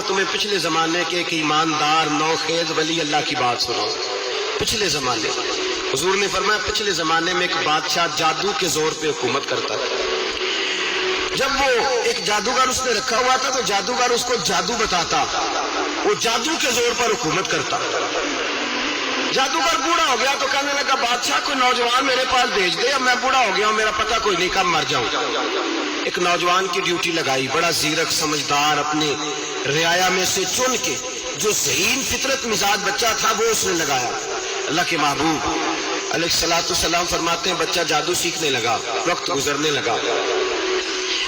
تمہیں پچھلے زمانے کے ایک ایماندار نوخیز ولی اللہ کی بات سناؤں. پچھلے زمانے حضور نے فرمایا پچھلے زمانے میں ایک بادشاہ جادو کے زور پہ حکومت کرتا تھا. جب وہ ایک جادوگر اس نے رکھا ہوا تھا تو جادوگر اس کو جادو بتاتا, وہ جادو کے زور پر حکومت کرتا. جادوگر بوڑھا ہو گیا تو کہنے لگا بادشاہ کوئی نوجوان میرے پاس بھیج دے, اب میں بوڑھا ہو گیا ہوں, میرا پتہ کوئی نہیں, کب مر جاؤں. ایک نوجوان کی ڈیوٹی لگائی, بڑا زیرک سمجھدار, اپنے رعایا میں سے چن کے جو ذہین فطرت مزاج بچہ تھا وہ اس نے لگایا. اللہ کے محبوب علیہ الصلوۃ والسلام فرماتے ہیں بچہ جادو سیکھنے لگا, وقت گزرنے لگا.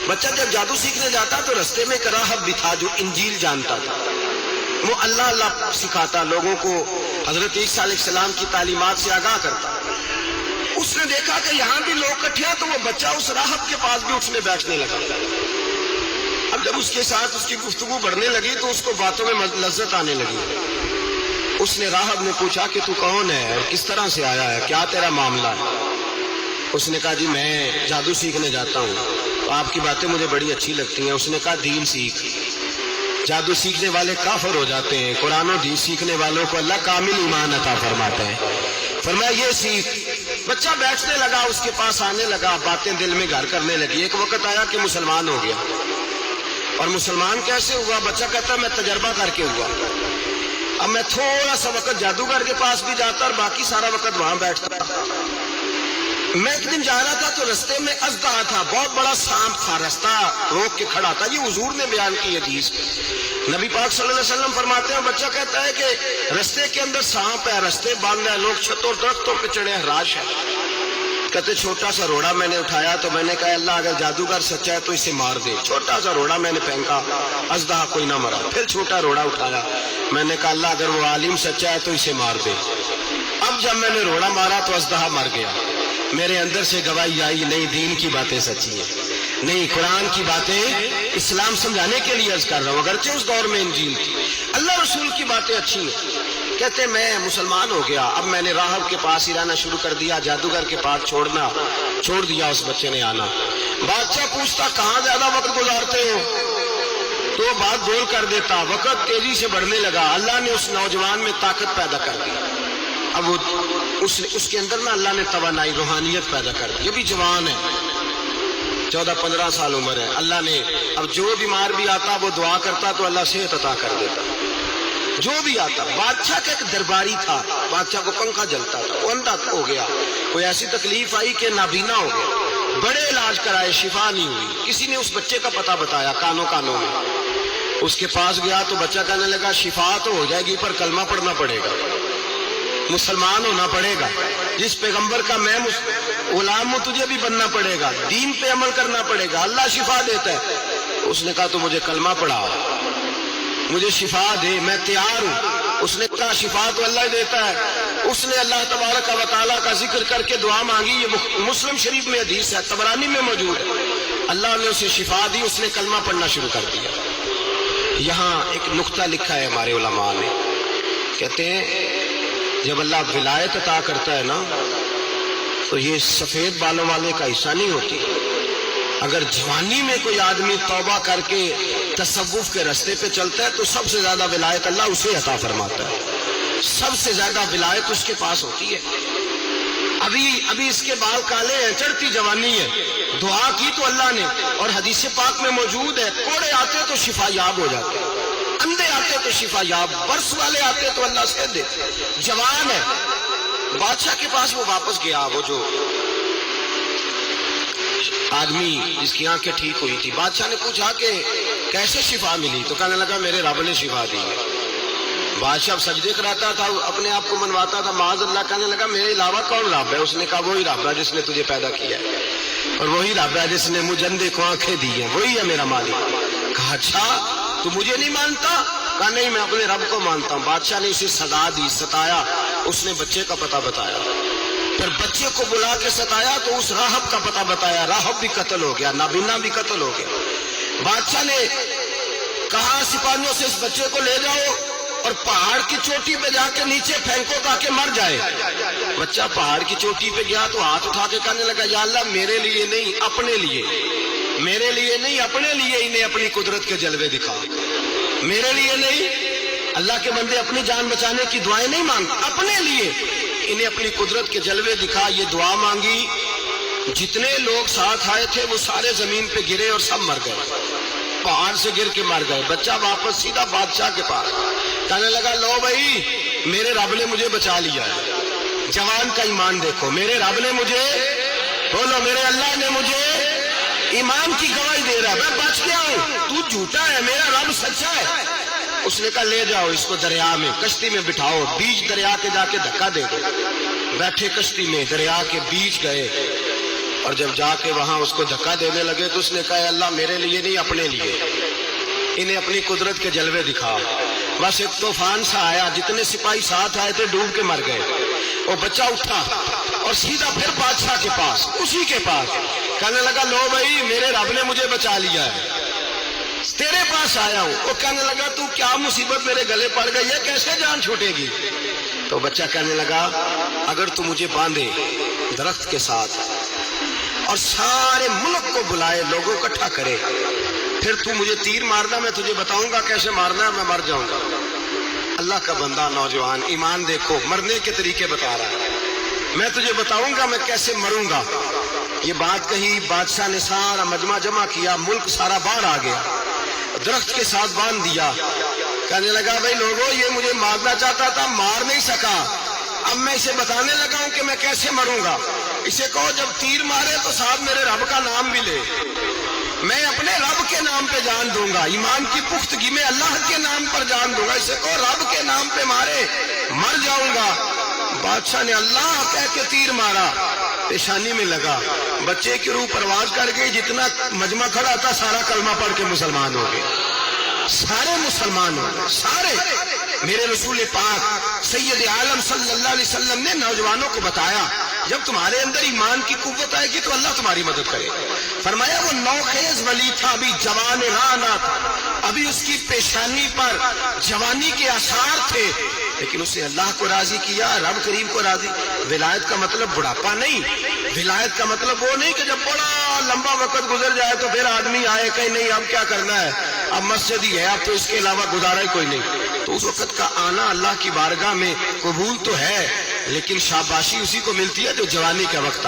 بچہ جب جادو سیکھنے جاتا تو رستے میں ایک راہب بھی تھا جو انجیل جانتا تھا. وہ اللہ اللہ سکھاتا, لوگوں کو حضرت عیسیٰ علیہ السلام کی تعلیمات سے آگاہ کرتا. اس نے دیکھا کہ یہاں بھی لوگ اکٹھے ہیں تو وہ بچہ اس راہب کے پاس بھی اٹھنے بیٹھنے لگا. اب جب اس کے ساتھ اس کی گفتگو بڑھنے لگی تو اس کو باتوں میں لذت آنے لگی. اس نے راہب نے پوچھا کہ تو کون ہے اور کس طرح سے آیا ہے, کیا تیرا معاملہ ہے؟ اس نے کہا جی میں جادو سیکھنے جاتا ہوں, تو آپ کی باتیں مجھے بڑی اچھی لگتی ہیں. اس نے کہا دین سیکھ. جادو سیکھنے والے کافر ہو جاتے ہیں, قرآن و دین سیکھنے والوں کو اللہ کامل ایمان عطا فرماتا ہے. فرمایا یہ سیکھ. بچہ بیٹھنے لگا, اس کے پاس آنے لگا, باتیں دل میں گھر کرنے لگی. ایک وقت آیا کہ مسلمان ہو گیا. اور مسلمان کیسے ہوا؟ بچہ کہتا میں تجربہ کر کے ہوا. اب میں تھوڑا سا وقت جادوگر کے پاس بھی جاتا اور باقی سارا وقت وہاں بیٹھتا. میں ایک دن جا رہا تھا تو رستے میں اژدہا تھا, بہت بڑا سانپ تھا, رستہ روک کے کھڑا تھا. یہ حضور نے بیان کی حدیث. نبی پاک صلی اللہ علیہ وسلم فرماتے ہیں بچہ کہتا ہے کہ رستے کے اندر سانپ ہے, رستے بند ہے, لوگ چھتوں درختوں پہ چڑھے ہیں, راش ہے. کہتے چھوٹا سا روڑا میں نے اٹھایا تو میں نے کہا اللہ اگر جادوگر سچا ہے تو اسے مار دے. چھوٹا سا روڑا میں نے پھینکا, اژدہا کوئی نہ مرا. پھر چھوٹا روڑا اٹھایا, میں نے کہا اللہ اگر وہ عالم سچا ہے تو اسے مار دے. اب جب میں نے روڑا مارا تو اژدہا مر گیا. میرے اندر سے گواہی آئی نہیں دین کی باتیں سچی ہیں, نہیں قرآن کی باتیں اسلام سمجھانے کے لیے عرض کر رہا ہوں. اگرچہ اس دور میں انجیل تھی, اللہ رسول کی باتیں اچھی ہیں. کہتے میں مسلمان ہو گیا. اب میں نے راہب کے پاس ہی رہنا شروع کر دیا, جادوگر کے پاس چھوڑ دیا. اس بچے نے آنا. بادشاہ پوچھتا کہاں زیادہ وقت گزارتے ہو, تو وہ بات بول کر دیتا. وقت تیزی سے بڑھنے لگا. اللہ نے اس نوجوان میں طاقت پیدا کر دی. اب وہ اس کے اندر نا اللہ نے توانائی روحانیت پیدا کر دی. یہ بھی جوان ہے, 14-15 سال عمر ہے. اللہ نے اب جو بیمار بھی آتا وہ دعا کرتا تو اللہ صحت عطا کر دیتا. جو بھی آتا. بادشاہ کا ایک درباری تھا, بادشاہ کو پنکھا جلتا تھا, وہ اندھا ہو گیا. کوئی ایسی تکلیف آئی کہ نابینا ہو گیا. بڑے علاج کرائے, شفا نہیں ہوئی. کسی نے اس بچے کا پتہ بتایا کانوں میں. اس کے پاس گیا تو بچہ کہنے لگا شفا تو ہو جائے گی پر کلمہ پڑھنا پڑے گا, مسلمان ہونا پڑے گا. جس پیغمبر کا میں غلام ہوں تجھے بھی بننا پڑے گا, دین پہ عمل کرنا پڑے گا, اللہ شفا دیتا ہے. اس نے کہا تو مجھے کلمہ پڑھا, مجھے شفا دے, میں تیار ہوں. اس نے کہا شفا تو اللہ دیتا ہے. اس نے اللہ تبارک و تعالیٰ کا ذکر کر کے دعا مانگی. یہ مسلم شریف میں حدیث ہے, طبرانی میں موجود ہے. اللہ نے اسے شفا دی, اس نے کلمہ پڑھنا شروع کر دیا. یہاں ایک نقطہ لکھا ہے ہمارے علماء نے, کہتے ہیں جب اللہ ولایت عطا کرتا ہے نا تو یہ سفید بالوں والے کا حصہ نہیں ہوتی. اگر جوانی میں کوئی آدمی توبہ کر کے تصوف کے رستے پہ چلتا ہے تو سب سے زیادہ ولایت اللہ اسے عطا فرماتا ہے. سب سے زیادہ ولایت اس کے پاس ہوتی ہے. ابھی اس کے بال کالے ہیں, چڑھتی جوانی ہے, دعا کی تو اللہ نے, اور حدیث پاک میں موجود ہے کوڑے آتے تو شفا یاب ہو جاتے, اندھے آتے تو شفا یاب, برس والے آتے تو اللہ سے دے. جوان ہے. بادشاہ کے پاس وہ واپس گیا, وہ جو آدمی جس کی آنکھیں ٹھیک ہوئی تھی. بادشاہ نے پوچھا کہ کیسے شفا ملی, تو کہنے لگا میرے رب نے شفا دی. بادشاہ سجدے کراتا تھا, اپنے آپ کو منواتا تھا معاذ اللہ. کہنے لگا میرے علاوہ کون رب ہے؟ اس نے کہا وہی رب ہے جس نے تجھے پیدا کیا ہے, اور وہی رب ہے جس نے مجھے اندھے کو آنکھیں دی ہیں, وہی ہے میرا مالک. کہا اچھا تو مجھے نہیں مانتا؟ کہا نہیں میں اپنے رب کو مانتا ہوں. بادشاہ نے اسے سزا دی, ستایا. اس نے بچے کا پتہ بتایا, پھر بچے کو بلا کے ستایا تو اس راہب کا پتہ بتایا. راہب بھی قتل ہو گیا, نابینا بھی قتل ہو گیا. بادشاہ نے کہا سپاہیوں سے اس بچے کو لے جاؤ اور پہاڑ کی چوٹی پہ جا کے نیچے پھینکو تاکہ مر جائے. بچہ پہاڑ کی چوٹی پہ گیا تو ہاتھ اٹھا کے کہنے لگا یا اللہ میرے لیے نہیں اپنے لیے, میرے لیے نہیں اپنے لیے انہیں اپنی قدرت کے جلوے دکھا. میرے لیے نہیں، اللہ کے بندے اپنی جان بچانے کی دعائیں نہیں مانگتے، اپنے لیے انہیں اپنی قدرت کے جلوے دکھا یہ دعا مانگی، جتنے لوگ ساتھ آئے تھے وہ سارے زمین پہ گرے اور سب مر گئے، پہاڑ سے گر کے مر گئے۔ بچہ واپس سیدھا بادشاہ کے پاس کہنے لگا لو بھائی میرے رب نے مجھے بچا لیا ہے۔ جوان کا ایمان دیکھو، میرے رب نے مجھے، بولو میرے اللہ نے مجھے ایمان کی گواہی دے رہا ہے، میں بچ گیا ہوں، تو جھوٹا ہے، میرا رب سچا ہے۔ اس نے کہا لے جاؤ اس کو دریا میں، کشتی میں بٹھاؤ، بیچ دریا کے جا کے دھکا دے دو۔ بیٹھے کشتی میں، دریا کے بیچ گئے، اور جب جا کے وہاں اس کو دھکا دینے لگے تو اس نے کہا اللہ میرے لیے نہیں اپنے لیے انہیں اپنی قدرت کے جلوے دکھا۔ بس ایک طوفان سا آیا، جتنے سپاہی ساتھ آئے تھے ڈوب کے مر گئے۔ وہ بچہ اٹھا اور سیدھا پھر بادشاہ کے پاس، اسی کے پاس کہنے لگا لو بھائی میرے رب نے مجھے بچا لیا ہے، تیرے پاس آیا ہوں۔ وہ کہنے لگا تو کیا مصیبت میرے گلے پڑ گئی ہے، کیسے جان چھوٹے گی؟ تو بچہ کہنے لگا اگر تو مجھے باندھے درخت کے ساتھ اور سارے ملک کو بلائے، لوگوں اکٹھا کرے، پھر تو مجھے تیر مارنا، میں تجھے بتاؤں گا کیسے مارنا ہے، میں مر جاؤں گا۔ اللہ کا بندہ نوجوان ایمان دیکھو، مرنے کے طریقے بتا رہا ہے، میں تجھے بتاؤں گا میں کیسے مروں گا۔ یہ بات کہی، بادشاہ نے سارا مجمع جمع کیا، ملک سارا باہر آ گیا، درخت کے ساتھ باندھ دیا۔ کہنے لگا بھائی لوگوں یہ مجھے مارنا چاہتا تھا، مار نہیں سکا، اب میں اسے بتانے لگا ہوں کہ میں کیسے مروں گا۔ اسے کہو جب تیر مارے تو ساتھ میرے رب کا نام بھی لے، میں اپنے رب کے نام پہ جان دوں گا، ایمان کی پختگی میں اللہ کے نام پر جان دوں گا۔ اسے کہو رب کے نام پہ مارے، مر جاؤں گا۔ بادشاہ نے اللہ کہہ کے تیر مارا، پیشانی میں لگا، بچے کی روح پرواز کر گئی، جتنا مجمع کھڑا تھا سارا کلمہ پڑھ کے مسلمان ہو گئے، سارے مسلمان ہو گئے، سارے۔ میرے رسول پاک سید عالم صلی اللہ علیہ وسلم نے نوجوانوں کو بتایا جب تمہارے اندر ایمان کی قوت آئے گی تو اللہ تمہاری مدد کرے۔ فرمایا وہ نوخیز ولی تھا، ابھی جوان رانا تھا، ابھی اس کی پیشانی پر جوانی کے آثار تھے، لیکن اسے اللہ کو راضی کیا، رب کریم کو راضی۔ ولایت کا مطلب بڑھاپا نہیں، ولایت کا مطلب وہ نہیں کہ جب بڑا لمبا وقت گزر جائے تو پھر آدمی آئے کہ نہیں اب کیا کرنا ہے، اب مسجد ہی ہے، اب تو اس کے علاوہ گزارا ہی کوئی نہیں۔ تو اس وقت کا آنا اللہ کی بارگاہ میں قبول تو ہے، لیکن شاباشی اسی کو ملتی ہے جو جوانی کا وقت